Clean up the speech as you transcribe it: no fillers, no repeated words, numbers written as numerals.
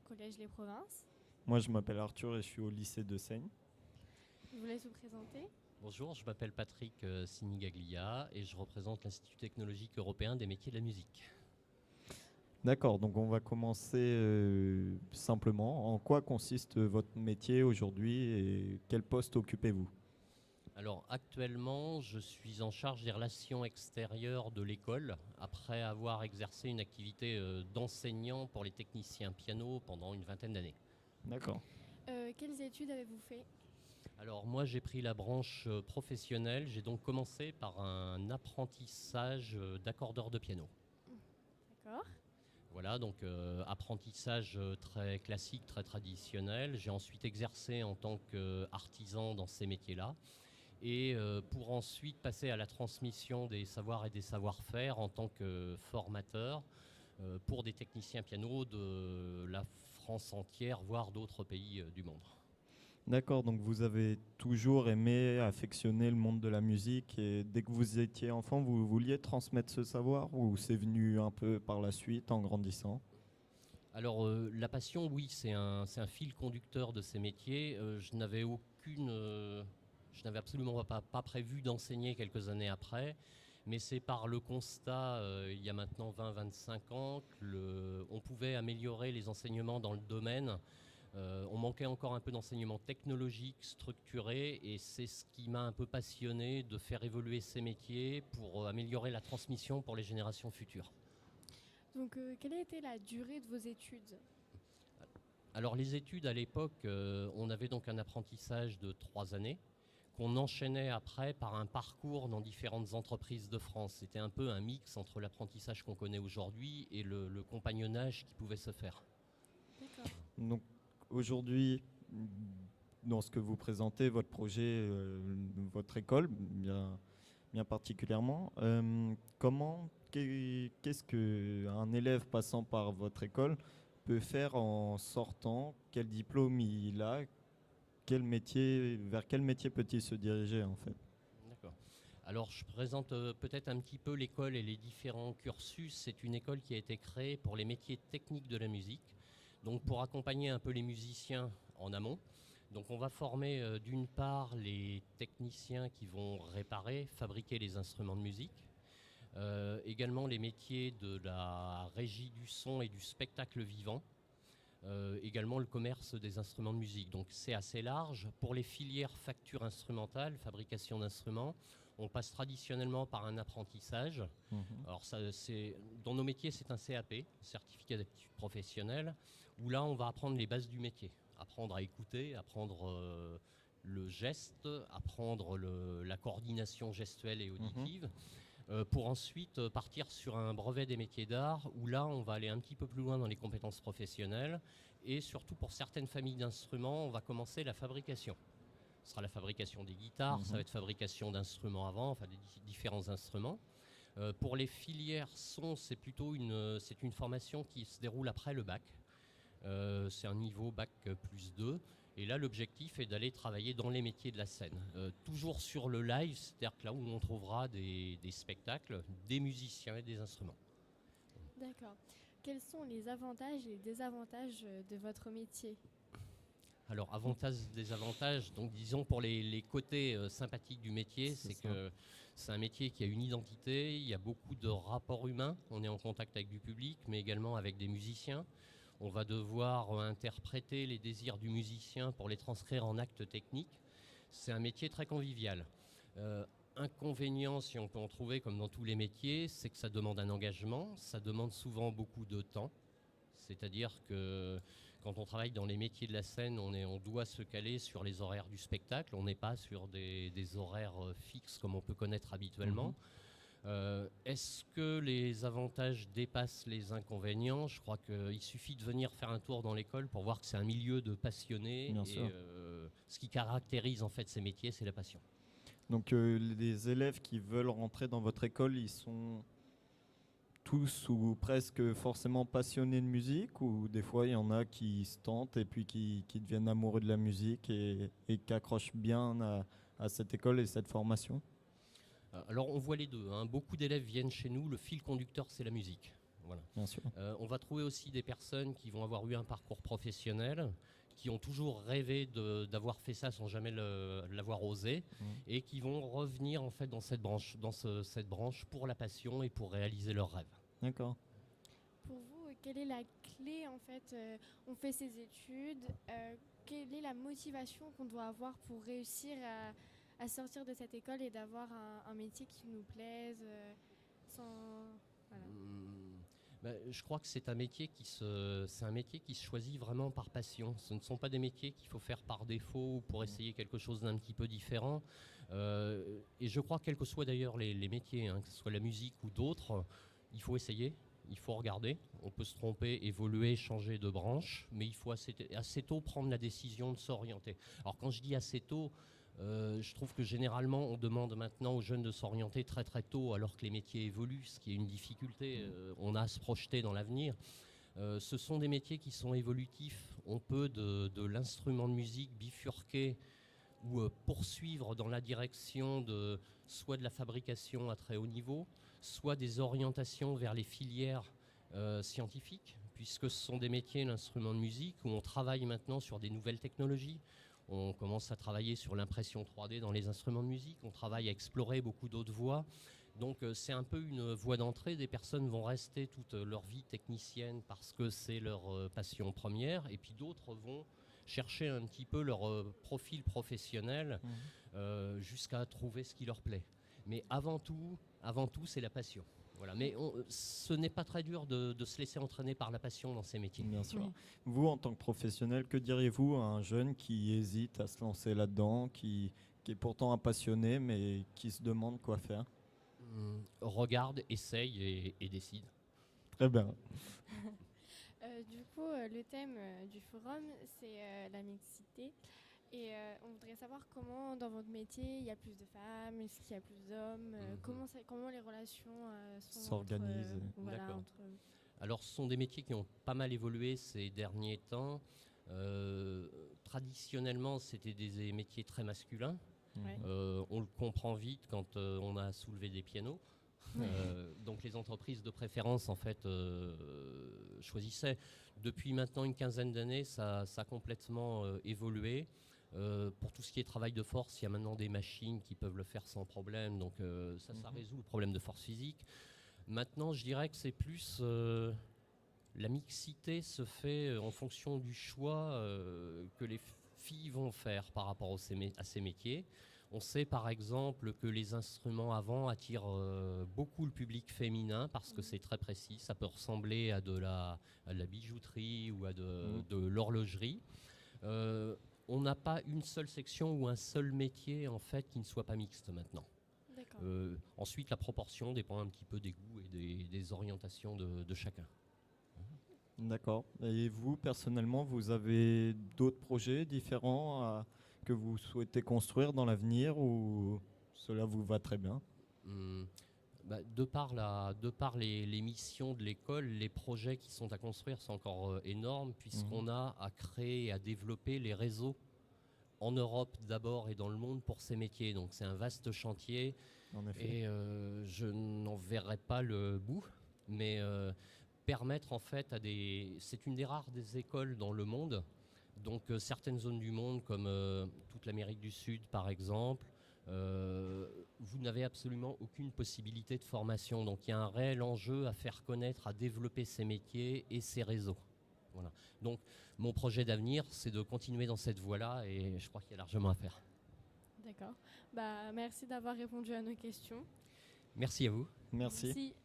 Collège Les Provinces. Moi, je m'appelle Arthur et je suis au lycée de Seigne. Je vous laisse vous présenter. Bonjour, je m'appelle Patrick Sinigaglia et je représente l'Institut technologique européen des métiers de la musique. D'accord, donc on va commencer simplement. En quoi consiste votre métier aujourd'hui et quel poste occupez-vous? Alors actuellement, je suis en charge des relations extérieures de l'école après avoir exercé une activité d'enseignant pour les techniciens piano pendant une vingtaine d'années. D'accord. Quelles études avez-vous fait? Alors moi j'ai pris la branche professionnelle, j'ai donc commencé par un apprentissage d'accordeur de piano. D'accord. Voilà, donc apprentissage très classique, très traditionnel. J'ai ensuite exercé en tant qu'artisan dans ces métiers-là. Et pour ensuite passer à la transmission des savoirs et des savoir-faire en tant que formateur pour des techniciens piano de la France entière, voire d'autres pays du monde. D'accord, donc vous avez toujours aimé, affectionné le monde de la musique et dès que vous étiez enfant, vous vouliez transmettre ce savoir ou c'est venu un peu par la suite en grandissant? Alors la passion, oui, c'est un fil conducteur de ces métiers. Je n'avais absolument pas prévu d'enseigner quelques années après, mais c'est par le constat, il y a maintenant 20-25 ans, qu'on pouvait améliorer les enseignements dans le domaine. On manquait encore un peu d'enseignement technologique, structuré, et c'est ce qui m'a un peu passionné de faire évoluer ces métiers pour améliorer la transmission pour les générations futures. Donc, quelle a été la durée de vos études? Alors les études à l'époque, on avait donc un apprentissage de 3 années qu'on enchaînait après par un parcours dans différentes entreprises de France. C'était un peu un mix entre l'apprentissage qu'on connaît aujourd'hui et le compagnonnage qui pouvait se faire. D'accord. Donc aujourd'hui, dans ce que vous présentez, votre projet, votre école, bien particulièrement, qu'est-ce qu'un élève passant par votre école peut faire en sortant? Quel diplôme il a? Vers quel métier peut-il se diriger en fait? D'accord. Alors je présente peut-être un petit peu l'école et les différents cursus. C'est une école qui a été créée pour les métiers techniques de la musique, donc pour accompagner un peu les musiciens en amont. Donc on va former d'une part les techniciens qui vont réparer, fabriquer les instruments de musique, également les métiers de la régie du son et du spectacle vivant, également le commerce des instruments de musique. Donc c'est assez large. Pour les filières facture instrumentale, fabrication d'instruments, on passe traditionnellement par un apprentissage. Alors dans nos métiers, c'est un CAP, certificat d'aptitude professionnelle, où là on va apprendre les bases du métier, apprendre à écouter, apprendre le geste, apprendre la coordination gestuelle et auditive. Pour ensuite partir sur un brevet des métiers d'art où là on va aller un petit peu plus loin dans les compétences professionnelles et surtout pour certaines familles d'instruments on va commencer la fabrication. Ce sera la fabrication des guitares, ça va être fabrication d'instruments avant, enfin des différents instruments. Pour les filières son, c'est plutôt c'est une formation qui se déroule après le bac. C'est un niveau bac plus 2. Et là, l'objectif est d'aller travailler dans les métiers de la scène. Toujours sur le live, c'est-à-dire que là où on trouvera des spectacles, des musiciens et des instruments. D'accord. Quels sont les avantages et les désavantages de votre métier? Alors, avantages, désavantages, donc disons pour les côtés sympathiques du métier, c'est que c'est un métier qui a une identité, il y a beaucoup de rapports humains, on est en contact avec du public, mais également avec des musiciens. On va devoir interpréter les désirs du musicien pour les transcrire en actes techniques. C'est un métier très convivial. Inconvénient, si on peut en trouver comme dans tous les métiers, c'est que ça demande un engagement, ça demande souvent beaucoup de temps. C'est-à-dire que quand on travaille dans les métiers de la scène, on doit se caler sur les horaires du spectacle. On n'est pas sur des horaires fixes comme on peut connaître habituellement. Est-ce que les avantages dépassent les inconvénients? Je crois qu'il suffit de venir faire un tour dans l'école pour voir que c'est un milieu de passionnés. Bien sûr. Ce qui caractérise en fait ces métiers, c'est la passion. Donc les élèves qui veulent rentrer dans votre école, ils sont tous ou presque forcément passionnés de musique ou des fois il y en a qui se tentent et puis qui deviennent amoureux de la musique et qui accrochent bien à cette école et cette formation? Alors on voit les deux, hein. Beaucoup d'élèves viennent chez nous, le fil conducteur c'est la musique. Voilà. Bien sûr. On va trouver aussi des personnes qui vont avoir eu un parcours professionnel, qui ont toujours rêvé d'avoir fait ça sans jamais l'avoir osé, et qui vont revenir en fait dans cette branche pour la passion et pour réaliser leurs rêves. D'accord. Pour vous, quelle est la clé en fait on fait ses études, quelle est la motivation qu'on doit avoir pour réussir à sortir de cette école et d'avoir un métier qui nous plaise voilà. Je crois que c'est un métier qui se choisit vraiment par passion. Ce ne sont pas des métiers qu'il faut faire par défaut ou pour essayer quelque chose d'un petit peu différent. Et je crois, quels que soient d'ailleurs les métiers, que ce soit la musique ou d'autres, il faut essayer, il faut regarder. On peut se tromper, évoluer, changer de branche, mais il faut assez tôt prendre la décision de s'orienter. Alors quand je dis assez tôt, je trouve que généralement on demande maintenant aux jeunes de s'orienter très très tôt alors que les métiers évoluent, ce qui est une difficulté. On a à se projeter dans l'avenir. Ce sont des métiers qui sont évolutifs. On peut de l'instrument de musique bifurquer ou poursuivre dans la direction soit de la fabrication à très haut niveau, soit des orientations vers les filières scientifiques, puisque ce sont des métiers, l'instrument de musique, où on travaille maintenant sur des nouvelles technologies. On commence à travailler sur l'impression 3D dans les instruments de musique, on travaille à explorer beaucoup d'autres voies. Donc c'est un peu une voie d'entrée. Des personnes vont rester toute leur vie technicienne parce que c'est leur passion première, et puis d'autres vont chercher un petit peu leur profil professionnel jusqu'à trouver ce qui leur plaît. Mais avant tout, c'est la passion. Voilà. Mais ce n'est pas très dur de se laisser entraîner par la passion dans ces métiers. Bien sûr. Oui. Vous, en tant que professionnel, que diriez-vous à un jeune qui hésite à se lancer là-dedans, qui est pourtant un passionné, mais qui se demande quoi faire? Regarde, essaye et décide. Très bien. Du coup, le thème du forum, c'est la mixité. Et on voudrait savoir comment, dans votre métier, il y a plus de femmes, est-ce qu'il y a plus d'hommes, comment les relations s'organisent. D'accord. Alors, ce sont des métiers qui ont pas mal évolué ces derniers temps. Traditionnellement, c'était des métiers très masculins. Ouais. On le comprend vite quand on a soulevé des pianos. Donc les entreprises de préférence en fait choisissaient. Depuis maintenant une quinzaine d'années, ça a complètement évolué. Pour tout ce qui est travail de force, il y a maintenant des machines qui peuvent le faire sans problème, donc ça résout le problème de force physique. Maintenant, je dirais que c'est plus la mixité se fait en fonction du choix que les filles vont faire par rapport à ces métiers. On sait par exemple que les instruments avant attirent beaucoup le public féminin parce que c'est très précis. Ça peut ressembler à de la bijouterie ou à de l'horlogerie. On n'a pas une seule section ou un seul métier en fait qui ne soit pas mixte maintenant. Ensuite, la proportion dépend un petit peu des goûts et des orientations de chacun. D'accord. Et vous, personnellement, vous avez d'autres projets différents que vous souhaitez construire dans l'avenir ou cela vous va très bien? De par les missions de l'école, les projets qui sont à construire sont encore énormes puisqu'on a à créer et à développer les réseaux en Europe d'abord et dans le monde pour ces métiers. Donc c'est un vaste chantier. En effet. Et je n'en verrai pas le bout, mais permettre en fait c'est une des rares des écoles dans le monde. Donc certaines zones du monde comme toute l'Amérique du Sud par exemple, vous n'avez absolument aucune possibilité de formation. Donc il y a un réel enjeu à faire connaître, à développer ces métiers et ces réseaux. Voilà. Donc mon projet d'avenir, c'est de continuer dans cette voie-là et je crois qu'il y a largement à faire. D'accord. Merci d'avoir répondu à nos questions. Merci à vous. Merci. Merci.